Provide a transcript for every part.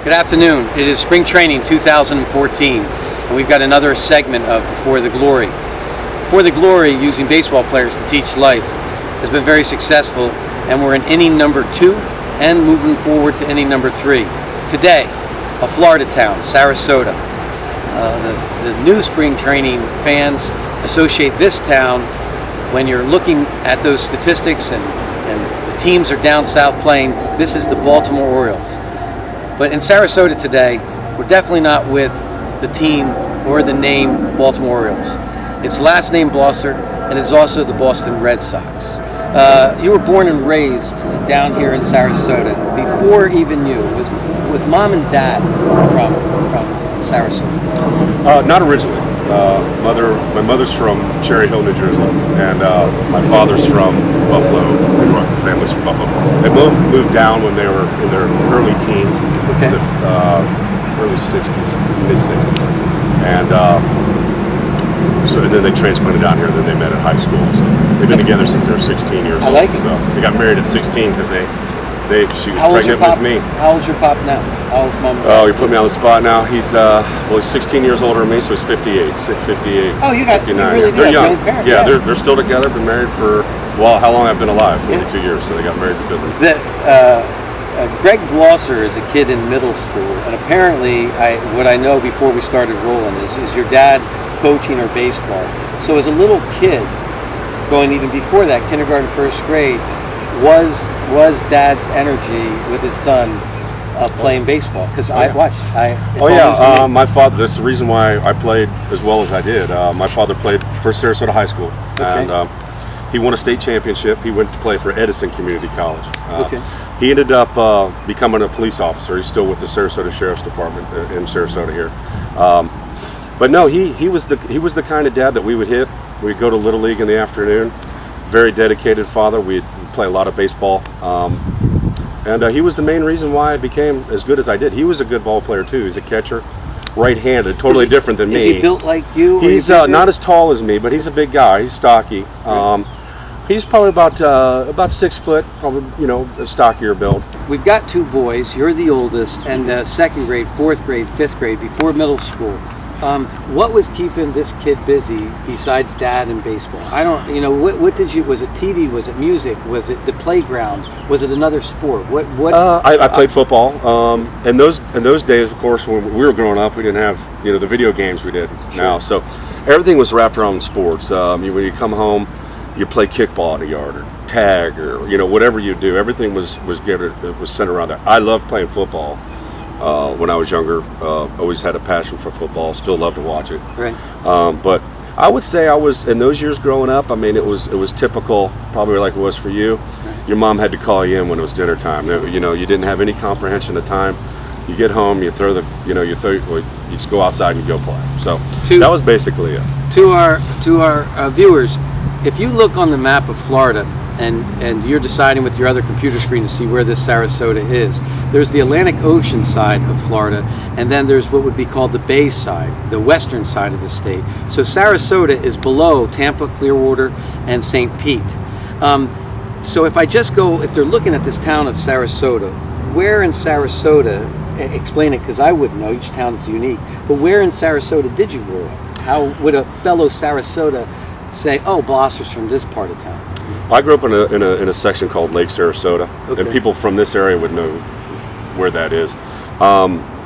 Good afternoon. It is Spring Training 2014, and we've got another segment of Before the Glory. Before the Glory, using baseball players to teach life, has been very successful, and we're in inning number 2 and moving forward to inning number 3. Today, a Florida town, Sarasota. The new Spring Training fans associate this town when you're looking at those statistics and the teams are down south playing. This is the Baltimore Orioles. But in Sarasota today, we're definitely not with the team or the name Baltimore Orioles. Its last name Blosser, and it's also the Boston Red Sox. You were born and raised down here in Sarasota. Before even you, was mom and dad from Sarasota? Not originally. My mother's from Cherry Hill, New Jersey, and my father's from Buffalo. The family's from Buffalo. They both moved down when they were in their early teens, Okay. in the early 60s, mid 60s, and then they transplanted down here. And then they met at high school. So they've been together since they were 16 years old. I like it. So they got married at 16 because she was How old's your pregnant pop? with me. How old's your pop now? How old's mom? Oh, you put me on the spot now. He's 16 years older than me, so he's 58. He's 58. Oh, you 59. really They're have young. young parents. Yeah, they're still together. Been married for how long I've been alive? 42 years. So they got married because of it. Greg Blosser is a kid in middle school, and apparently, what I know before we started rolling is your dad coaching or baseball. So as a little kid, going even before that, kindergarten, first grade, was Dad's energy with his son playing baseball? Because I watched. My father. That's the reason why I played as well as I did. My father played for Sarasota High School, and he won a state championship. He went to play for Edison Community College. He ended up becoming a police officer. He's still with the Sarasota Sheriff's Department in Sarasota here. But no, he was the kind of dad that we would hit. We'd go to Little League in the afternoon. Very dedicated father. We'd play a lot of baseball. And he was the main reason why I became as good as I did. He was a good ball player too. He's a catcher, right-handed, totally different than me. Is he built like you? He's not as tall as me, but he's a big guy. He's stocky. He's probably about 6 foot, probably a stockier build. We've got 2 boys. You're the oldest, and second grade, fourth grade, fifth grade, before middle school. What was keeping this kid busy besides dad and baseball? What did you? Was it TV? Was it music? Was it the playground? Was it another sport? What? I played football. In those days, of course, when we were growing up, we didn't have the video games we did now. So everything was wrapped around sports. When you come home, you play kickball in the yard or tag or whatever you do. Everything was centered around that. I loved playing football. When I was younger, always had a passion for football. Still love to watch it. Right. But I would say I was in those years growing up. I mean, it was typical, probably like it was for you. Right. Your mom had to call you in when it was dinner time. You didn't have any comprehension of time. You get home, you just go outside and you go play. So that was basically it. To our viewers, if you look on the map of Florida, and you're deciding with your other computer screen to see where this Sarasota is, there's the Atlantic Ocean side of Florida, and then there's what would be called the Bay side, the western side of the state. So Sarasota is below Tampa, Clearwater, and St. Pete. So if they're looking at this town of Sarasota, where in Sarasota, explain it because I wouldn't know, each town is unique, but where in Sarasota did you grow up? How would a fellow Sarasota say, oh, Blosser's from this part of town? I grew up in a section called Lake Sarasota, and people from this area would know where that is.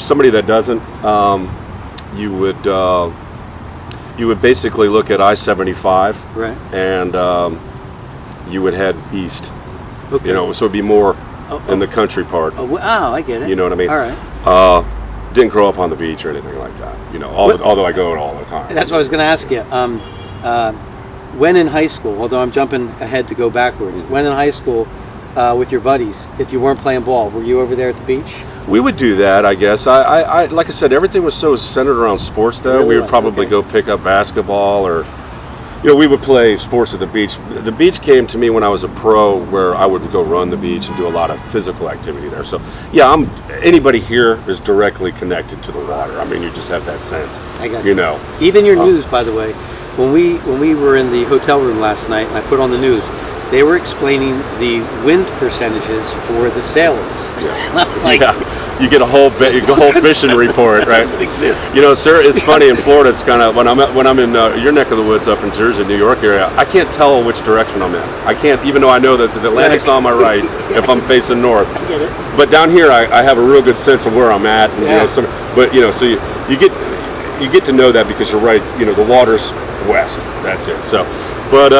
Somebody that doesn't, you would basically look at I-75, right, and you would head east. Okay. So it'd be more in the country part. Oh, I get it. You know what I mean? All right. Didn't grow up on the beach or anything like that. Although I go all the time. That's what I was going to ask you. When in high school, although I'm jumping ahead to go backwards, when in high school with your buddies, if you weren't playing ball, were you over there at the beach? We would do that, I guess. I like I said, everything was so centered around sports, though. Really? We would probably go pick up basketball or, we would play sports at the beach. The beach came to me when I was a pro, where I would go run the beach and do a lot of physical activity there. So, yeah, anybody here is directly connected to the water. I mean, you just have that sense. I got you. Even your news, by the way. When we were in the hotel room last night and I put on the news, they were explaining the wind percentages for the sailors. Yeah. you get a whole fishing report, right? Doesn't exist. You know, sir, it's funny in Florida. It's kind of when I'm in your neck of the woods up in Jersey, New York area. I can't tell which direction I'm in. I can't, even though I know that the Atlantic's on my right if I'm facing north. I get it. But down here, I have a real good sense of where I'm at. And, Yeah. so you get to know that because you're right. You know, the water's west. That's it. So, but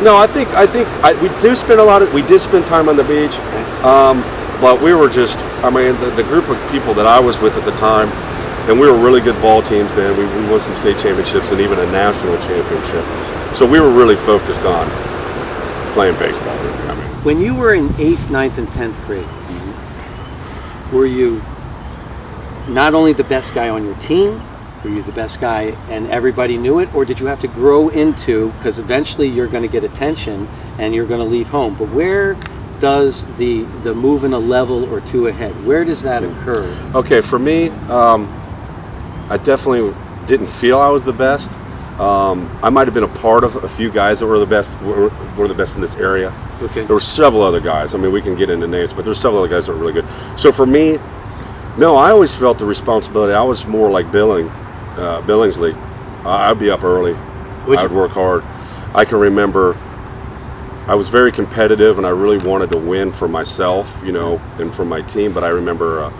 no, I think we did spend time on the beach. But we were just, I mean, the group of people that I was with at the time, and we were really good ball teams then. We won some state championships and even a national championship. So we were really focused on playing baseball. I mean, When you were in 8th, 9th, and 10th grade, were you not only the best guy on your team, were you the best guy and everybody knew it, or did you have to grow into, because eventually you're going to get attention and you're going to leave home, but where does the moving a level or two ahead, where does that occur? okay, for me, I definitely didn't feel I was the best. I might have been a part of a few guys that were the best in this area. Okay. There were several other guys. I mean, we can get into names, but there's several other guys that were really good. So for me, no, I always felt the responsibility. I was more like Billingsley. I'd be up early. I would work hard. I can remember I was very competitive and I really wanted to win for myself, you know, and for my team. But I remember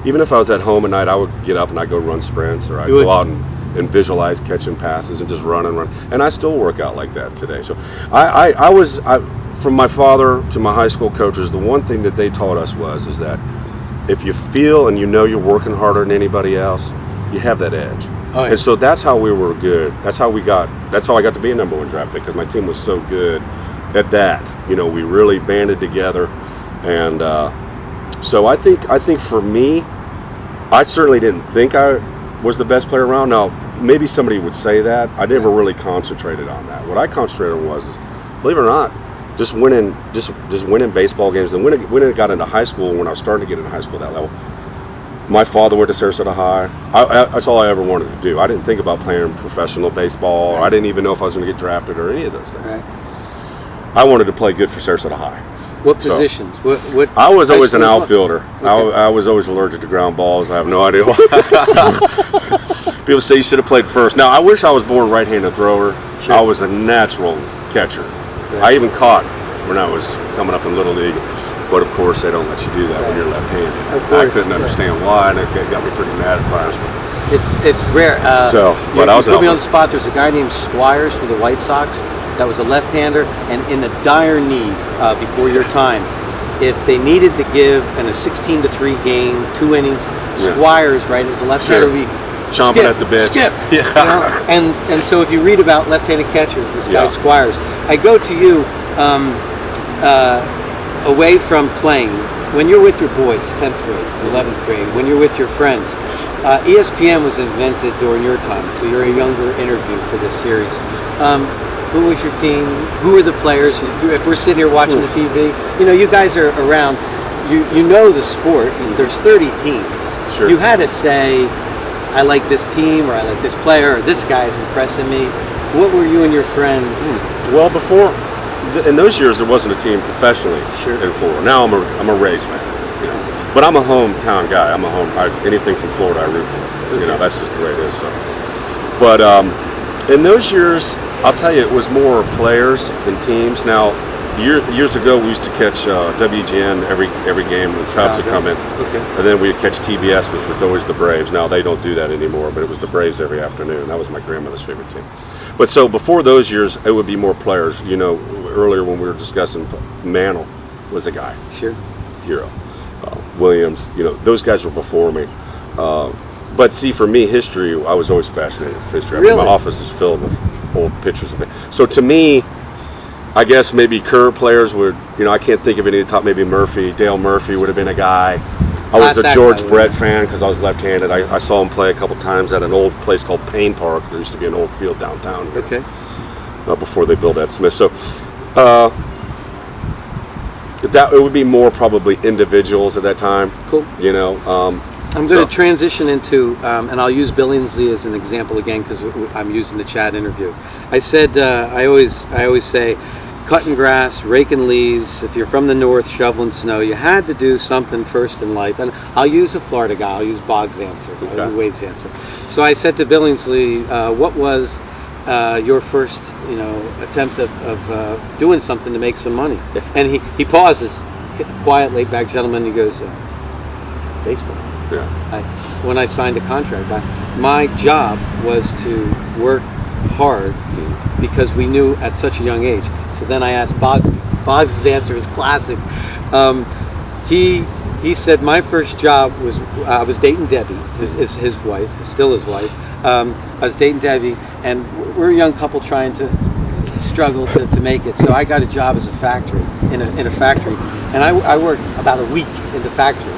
even if I was at home at night, I would get up and I'd go run sprints, or I'd go out and visualize catching passes and just run and run. And I still work out like that today. So I was from my father to my high school coaches, the one thing that they taught us is that if you feel and you know you're working harder than anybody else, you have that edge. Oh, yeah. And so that's how we were good. That's how I got to be a number one draft pick, because my team was so good at that. You know, we really banded together. And so I think for me, I certainly didn't think I was the best player around. Now, maybe somebody would say that. I never really concentrated on that. What I concentrated on was, believe it or not, just winning baseball games. And when it got into high school, when I was starting to get into high school at that level, my father went to Sarasota High. That's all I ever wanted to do. I didn't think about playing professional baseball. Or I didn't even know if I was going to get drafted or any of those things. Right. I wanted to play good for Sarasota High. What positions? What I was always an high school outfielder. Okay. I was always allergic to ground balls. I have no idea why. People say you should have played first. Now, I wish I was born right-handed thrower. Sure. I was a natural catcher. Right. I even caught when I was coming up in Little League. But, of course, they don't let you do that when you're left-handed. Of course, I couldn't understand why, and it got me pretty mad at times. It's rare. But I was you put me on the spot. There's a guy named Squires for the White Sox that was a left-hander, and in the dire need before your time, if they needed to give in a 16-3 game, 2 innings, Squires, right, as a left-hander, Sure. we Chomping at the bit. Skip. Yeah. You know? And so if you read about left-handed catchers, this guy Yeah. Squires, I go to you away from playing. When you're with your boys, 10th grade, 11th grade, when you're with your friends, ESPN was invented during your time, so you're a younger interview for this series. Who was your team? Who are the players? If we're sitting here watching the TV, you know, you guys are around, you know the sport, and there's 30 teams. Sure. You had to say, I like this team, or I like this player, or this guy's impressing me. What were you and your friends? Well, in those years, there wasn't a team professionally in Florida. Now I'm a Rays fan, you know. But I'm a hometown guy. Anything from Florida I root for. You know, that's just the way it is. So. But in those years, I'll tell you, it was more players than teams. Now, years ago, we used to catch WGN every game. The Cubs would come in, and then we'd catch TBS, which was always the Braves. Now they don't do that anymore, but it was the Braves every afternoon. That was my grandmother's favorite team. But so before those years, it would be more players. You know, earlier when we were discussing, Mantle was a guy. Sure. Hero. Williams, you know, those guys were before me. But see, for me, history, I was always fascinated with history. I mean, my office is filled with old pictures of it. So to me, I guess maybe current players would, you know, I can't think of any of the top, maybe Dale Murphy would have been a guy. I was a George Brett fan because I was left-handed. I saw him play a couple times at an old place called Payne Park. There used to be an old field downtown here. Okay. Before they built that Smith. So it would be more probably individuals at that time. Cool. You know. I'm going to transition into, and I'll use Billingsley as an example again because I'm using the chat interview. I said I always say, cutting grass, raking leaves. If you're from the north, shoveling snow. You had to do something first in life. And I'll use a Florida guy. I'll use Boggs' answer, Wade's answer. So I said to Billingsley, what was your first, attempt of doing something to make some money? And he pauses, quiet, laid-back gentleman. He goes, baseball. Yeah. When I signed a contract, my job was to work hard because we knew at such a young age. So then I asked Boggs. Boggs' answer is classic. He said my first job was I was dating Debbie, his wife, still his wife. I was dating Debbie, and we're a young couple trying to struggle to make it. So I got a job as a factory in a factory, and I worked about a week in the factory.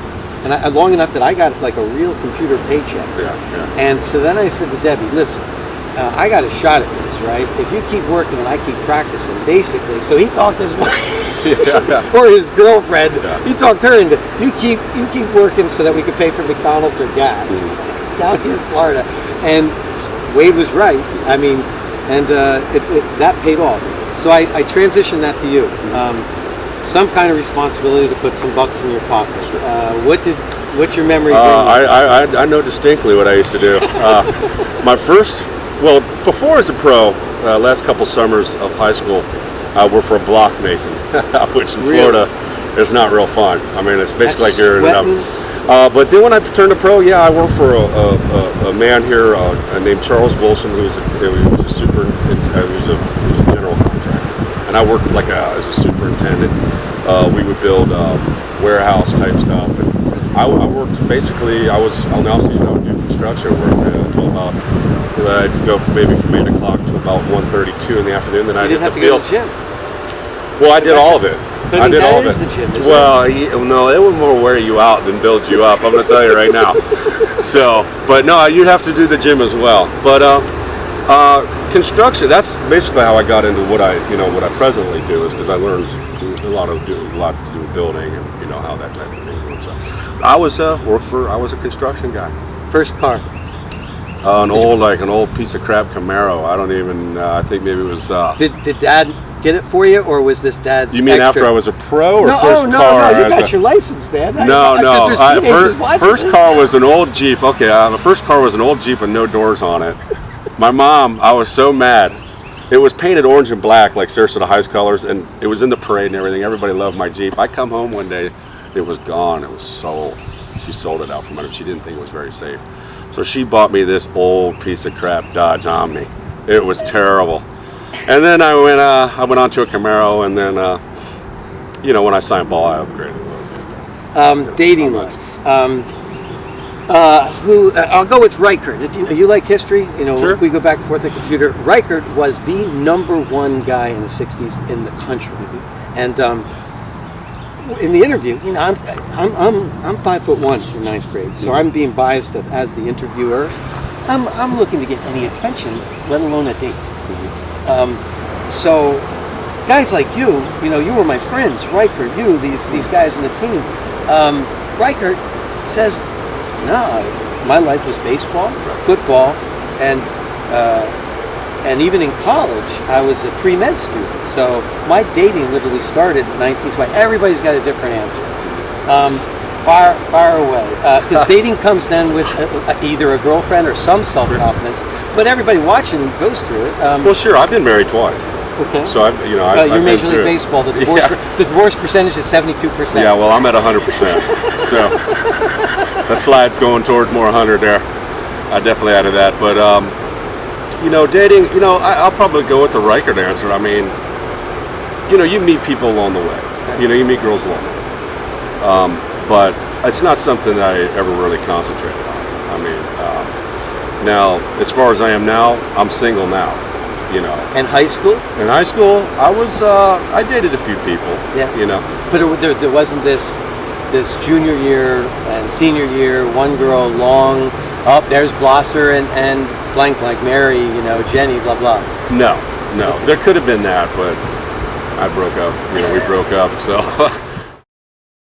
And long enough that I got like a real computer paycheck. Yeah. And so then I said to Debbie, listen, I got a shot at this, right? If you keep working and I keep practicing, basically. So he talked his wife or his girlfriend. Yeah. He talked her into you keep working so that we could pay for McDonald's or gas down here in Florida. And Wade was right. I mean, and that paid off. So I transitioned that to you. Some kind of responsibility to put some bucks in your pocket. What's your memory? I know distinctly what I used to do. My first, before as a pro, last couple summers of high school, I worked for a block mason, which in Florida is not real fun. I mean, it's basically like you're in but then when I turned to pro, I worked for a man here named Charles Wilson, who was a general contractor, and I worked as a superintendent. We would build warehouse type stuff, and I worked basically. I was on the off season. I would do construction work until about. I'd go maybe from 8 o'clock to about 1:32 in the afternoon. Then I'd hit the field. Go to the gym. Well, I did all of it. But I did all of it. That is the gym, isn't it? No, it would more wear you out than build you up. I'm going to tell you right now. So, but no, you'd have to do the gym as well. But construction. That's basically how I got into what I presently do, is because I learned a lot to do with building and how that type of thing works. So I was a construction guy. First car. An old piece of crap Camaro. I don't even. I think maybe it was. Did Dad get it for you, or was this Dad's? You mean extra? after I was a pro, or no, first car? No, you got your license, man. No. First car was an old Jeep. Okay, the first car was an old Jeep with no doors on it. My mom, I was so mad. It was painted orange and black like Sarasota High's colors, and it was in the parade and everything. Everybody loved my Jeep. I come home one day, it was gone. It was sold. She sold it out from under. She didn't think it was very safe. So she bought me this old piece of crap Dodge Omni. It was terrible. And then I went on to a Camaro, and then when I signed ball, I upgraded a little bit. Dating life. I'll go with Reichert. If you like history, Sure. If we go back and forth the computer, Reichert was the #1 guy in the '60s in the country. And in the interview, I'm 5'1" in ninth grade, so I'm being biased as the interviewer. I'm looking to get any attention, let alone a date. So guys like you were my friends. Reichert, these guys in the team. Reichert says, no, my life was baseball, football, and even in college, I was a pre-med student. So my dating literally started in 1920. Everybody's got a different answer. Fire away. Because dating comes then with either a girlfriend or some self-confidence. But everybody watching goes through it. Well, sure. I've been married twice. Okay. So you're Major League Baseball. The divorce percentage is 72%. Yeah. Well, I'm at 100%. So the slide's going towards more 100 there. I definitely added that. But dating. I'll probably go with the Reichert answer. I mean, you meet people along the way. You meet girls along the way. But it's not something that I ever really concentrated on. I mean, now as far as I am now, I'm single now. And high school? In high school, I dated a few people. Yeah. But there wasn't this junior year and senior year, one girl long. Oh, there's Blosser and blank Mary. Jenny, blah blah. No. There could have been that, but I broke up. We broke up. So.